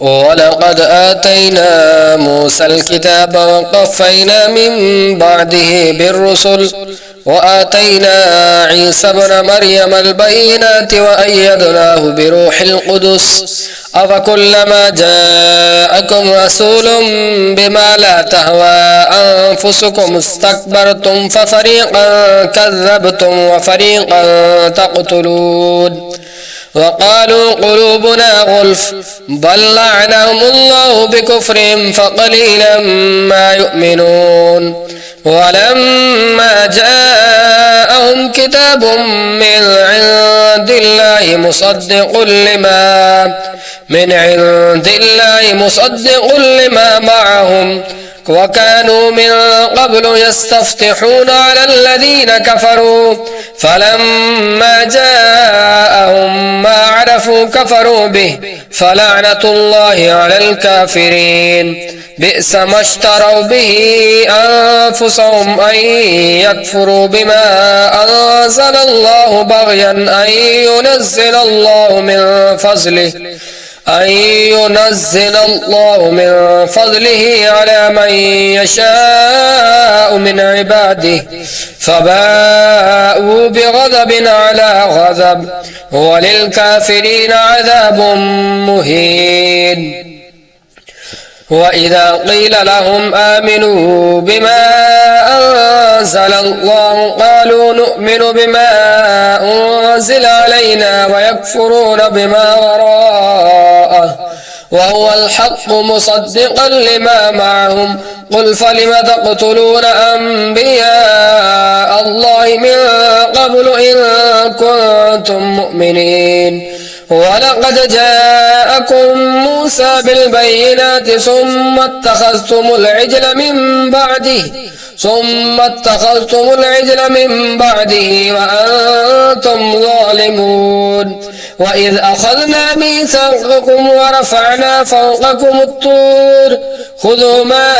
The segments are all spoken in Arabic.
ولقد آتينا موسى الكتاب وقفينا من بعده بالرسل وآتينا عيسى ابن مريم البينات وأيدناه بروح القدس أفكلما جاءكم رسول بما لا تهوى أنفسكم استكبرتم ففريقا كذبتم وفريقا تقتلون وقالوا قلوبنا غلف بل لعنهم الله بكفرهم فقليلا ما يؤمنون ولما جاءهم كتاب من عند الله مصدق لما معهم وكانوا من قبل يستفتحون على الذين كفروا فلما جاءهم ما عرفوا كفروا به فلعنة الله على الكافرين بئس ما اشتروا به أنفسهم أن يكفروا بما أنزل الله بغيا أن ينزل الله من فضله على من يشاء من عباده فباءوا بغضب على غضب وللكافرين عذاب مهين وإذا قيل لهم آمنوا بما أنزل الله قالوا نؤمن بما أنزل علينا ويكفرون بما وراءه وهو الحق مصدقا لما معهم قل فلم تقتلون أنبياء الله من قبل إن كنتم مؤمنين ولقد جاءكم موسى بالبينات ثم اتخذتم العجل من بعده وأنتم ظالمون وإذ أخذنا ميثاقكم ورفعنا فوقكم الطور خذوا ما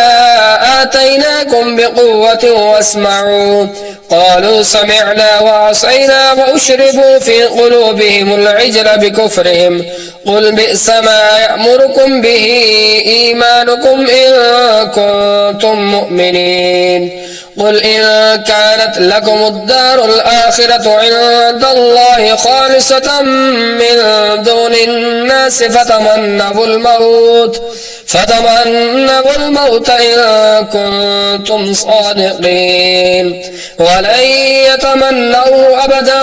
آتيناكم بقوة واسمعوا قالوا سمعنا وعصينا وأشربوا في قلوبهم العجل بكفرهم قل بئس ما يأمركم به إيمانكم إن كنتم مؤمنين قل إن كانت لكم الدار الآخرة عند الله خالصة من دون الناس فتمنوا الموت إن كنتم صادقين ولن يتمنوا أبدا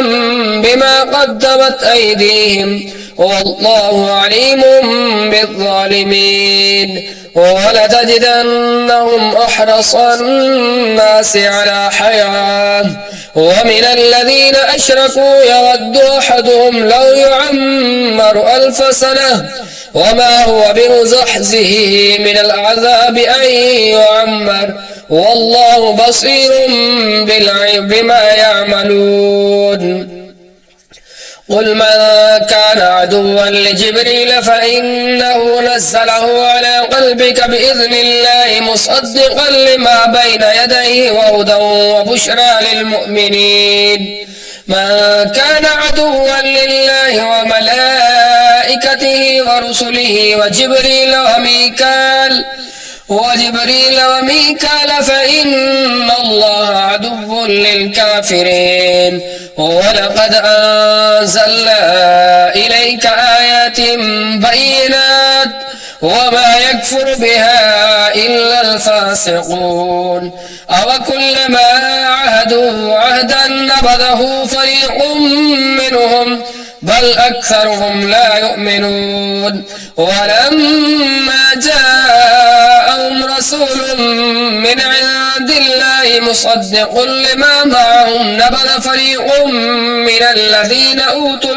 بما قدمت أيديهم والله عليم بالظالمين ولتجدنهم أحرص الناس على حياة ومن الذين أشركوا يود أحدهم لو يعمر 1000 سنة وما هو بمزحزحه من العذاب أن يعمر والله بصير بما يعملون قل من كان عدوا لجبريل فإنه نزله على قلبك بإذن الله مصدقا لما بين يديه وهدى وبشرى للمؤمنين من كان عدوا لله وملائكته ورسله وجبريل وميكال فإن الله عدو للكافرين ولقد أنزلنا إليك آيات بينات وما يكفر بها إلا الفاسقون أوكلما عاهدوا عهدا نبذه فريق منهم بل أكثرهم لا يؤمنون ولما جاءهم رسول من عند الله مصدق لما معهم نبذ فريق من الذين أوتوا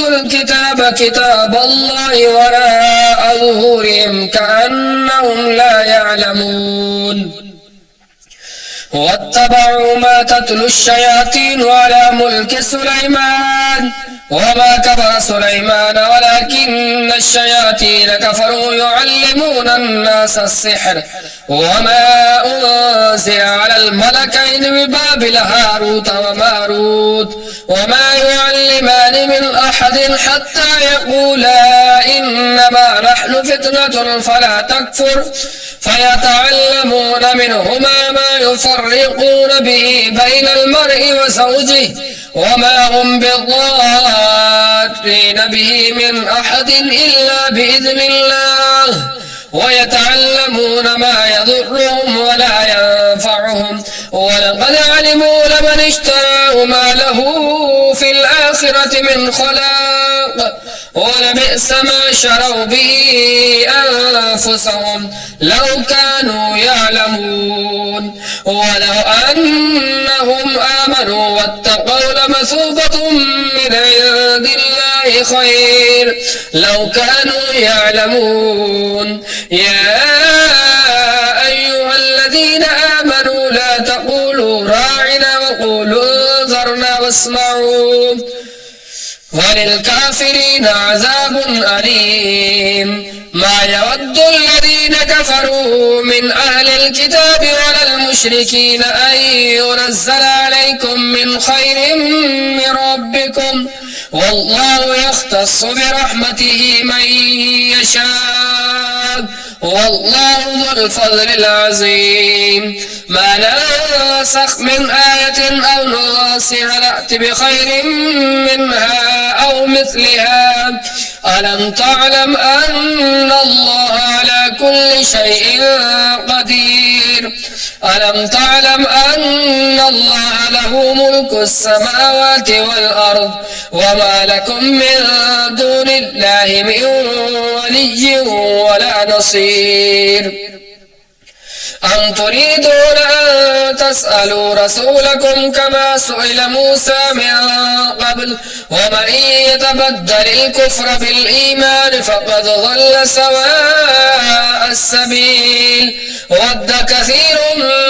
الكتاب كتاب الله وراء ظهورهم كأنهم لا يعلمون واتبعوا ما تتلو الشياطين على ملك سليمان وما كفر سليمان ولكن الشياطين كفروا يعلمون الناس السحر وما أنزل على الملكين ببابل هاروت وماروت وما يعلمان من أحد حتى يقولا إنما نحن فتنة فلا تكفر فيتعلمون منهما ما يفرقون به بين المرء وزوجه وما هم بضارين به من أحد إلا بإذن الله ويتعلمون ما يضرهم ولا ينفعهم ولقد علموا لمن اشتراه ما له في الآخرة من خلاق ولبئس ما شروا به أنفسهم لو كانوا يعلمون ولو أنهم آمنوا واتقوا لمثوبة من عند الله خير لو كانوا يعلمون يا أيها الذين آمنوا لا تقولوا راعنا وقولوا انظرنا واسمعوا وللكافرين عذاب أليم ما يود الذين كفروا من أهل الكتاب ولا المشركين أن ينزل عليكم من خير من ربكم والله يختص برحمته من يشاء والله ذو الفضل العظيم ما ننسخ من آية أو ننسها نأت بخير منها أو مثلها ألم تعلم أن الله على كل شيء قدير ألم تعلم أن الله له ملك السماوات والأرض وما لكم من دون الله من ولي ولا نصير أم تريدون أن تسألوا رسولكم كما سئل موسى من قبل ومن يتبدل الكفر بالإيمان فقد ضل سواء السبيل ود كثير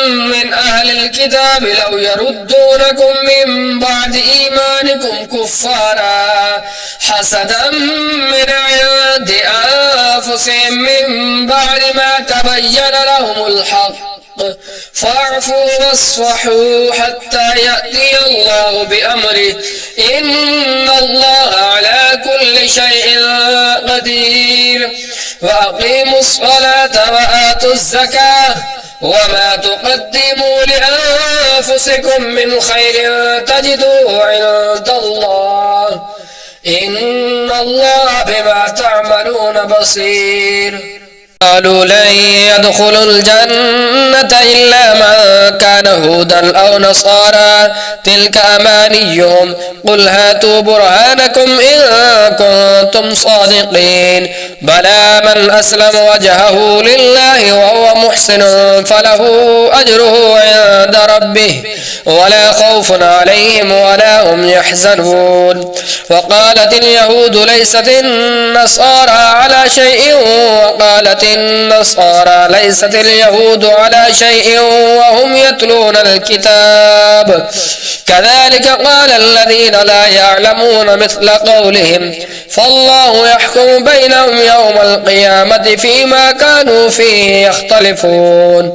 من أهل الكتاب لو يردونكم من بعد إيمانكم كفارا حسدا من عند أنفسهم من بعد ما تبين لهم الحق فاعفوا واصفحوا حتى يأتي الله بأمره إن الله على كل شيء قدير وأقيموا الصلاة وآتوا الزكاة وما تقدموا لأنفسكم من خير تجدوه عند الله إن الله بما تعملون بصير قالوا لن يدخلوا الجنة إلا من كان هودا أو نصارى تلك أمانيهم قل هاتوا برهانكم إن كنتم صادقين بلى من أسلم وجهه لله وهو محسن فله أجره عند ربه ولا خوف عليهم ولا هم يحزنون وقالت اليهود ليست النصارى على شيء وقالت النصارى ليست اليهود على شيء وهم يتلون الكتاب كذلك قال الذين لا يعلمون مثل قولهم فالله يحكم بينهم يوم القيامة فيما كانوا فيه يختلفون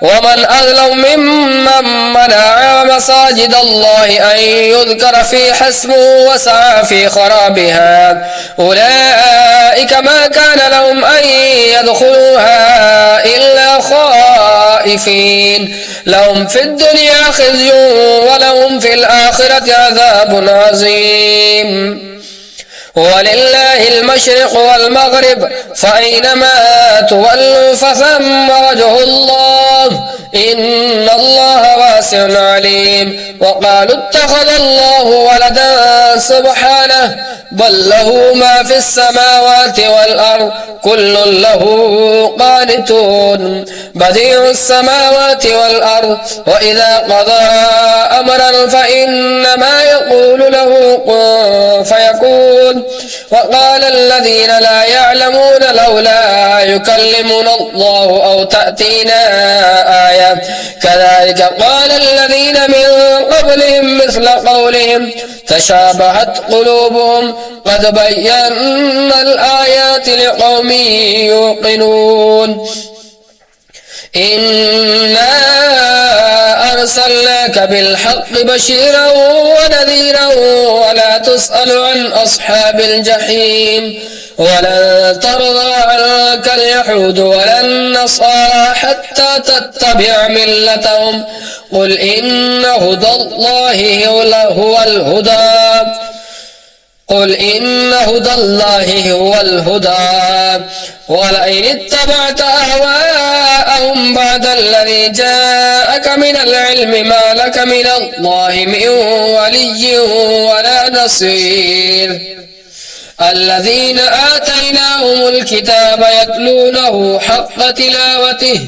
ومن أظلم ممن منع مساجد الله أن يذكر في حسبه وسعى في خرابها أولئك ما كان لهم أن يدخلوها إلا خائفين لهم في الدنيا خزي ولهم في الآخرة عذاب عظيم ولله المشرق والمغرب فأينما تولوا فثم وجه الله إن الله واسع عليم وقالوا اتخذ الله ولدا سبحانه بل له ما في السماوات والأرض كل له قانتون بديع السماوات والأرض وإذا قضى أمرا فإنما يقول له كن فيكون وقال الذين لا يعلمون لولا يكلمنا الله أو تأتينا آية كذلك قال الذين من قبلهم مثل قولهم تشابهت قلوبهم قد بينا الآيات لقوم يوقنون إنا أرسلناك بالحق بشيرا ونذيرا ولا تسأل عن أصحاب الجحيم ولن ترضى عنك اليهود ولا النصارى حتى تتبع ملتهم قل إن هدى الله هو الهدى قل إن هدى الله هو الهدى ولئن اتبعت أهواءهم بعد الذي جاءك من العلم ما لك من الله من ولي ولا نصير الذين آتيناهم الكتاب يتلونه حق تلاوته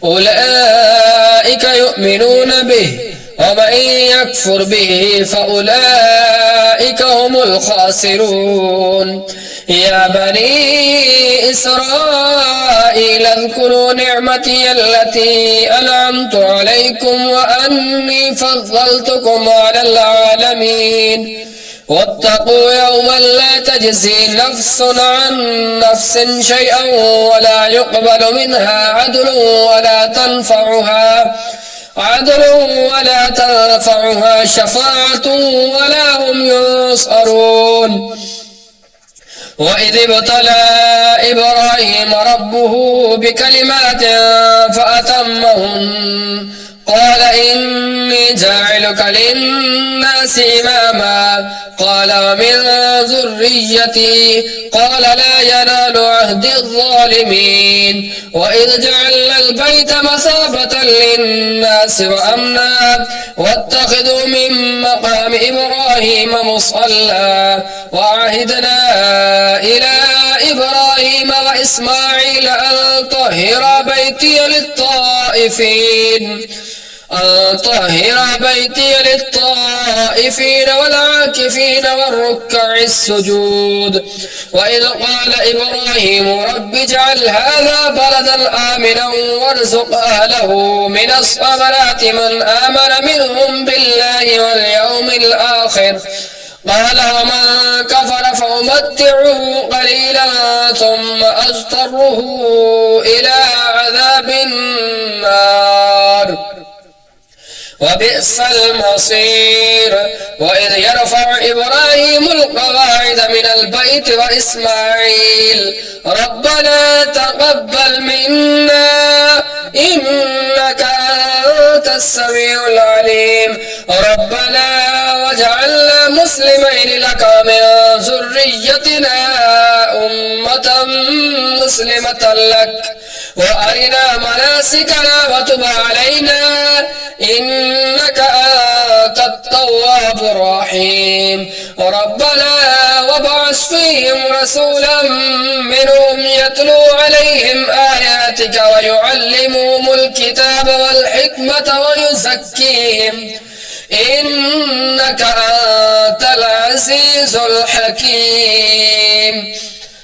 أولئك يؤمنون به ومن يكفر به فأولئك هم الخاسرون يا بني إسرائيل اذكروا نعمتي التي أنعمت عليكم وأني فضلتكم على العالمين واتقوا يوما لا تجزي نفس عن نفس شيئا ولا يقبل منها عدل ولا تنفعها شفاعة ولا هم ينصرون وإذ ابتلى إبراهيم ربه بكلمات فأتمهن قال إني جاعلك للناس إماما قال ومن ذريتي قال لا ينال عهد الظالمين وإذ جعلنا البيت مثابة للناس وأمنا واتخذوا من مقام إبراهيم مصلى وعهدنا إلى إبراهيم وإسماعيل أن طهر بيتي للطائفين والعاكفين والركع السجود وإذ قال إبراهيم رب اجعل هذا بلدا آمنا وارزق أهله من الثمرات من آمن منهم بالله واليوم الآخر قال ومن كفر فأمتعه قليلا ثم أضطره إلى عذاب النار وبئس المصير وإذ يرفع إبراهيم القواعد من البيت وإسماعيل ربنا تقبل منا إنك أنت السميع العليم ربنا واجعلنا مسلمين لك من ذريتنا أمة مسلمة لك وأرنا مناسكنا وتب علينا إنك أنت التواب الرحيم ربنا وابعث فيهم رسولا منهم يتلو عليهم آياتك ويعلمهم الكتاب والحكمة ويزكيهم إنك أنت العزيز الحكيم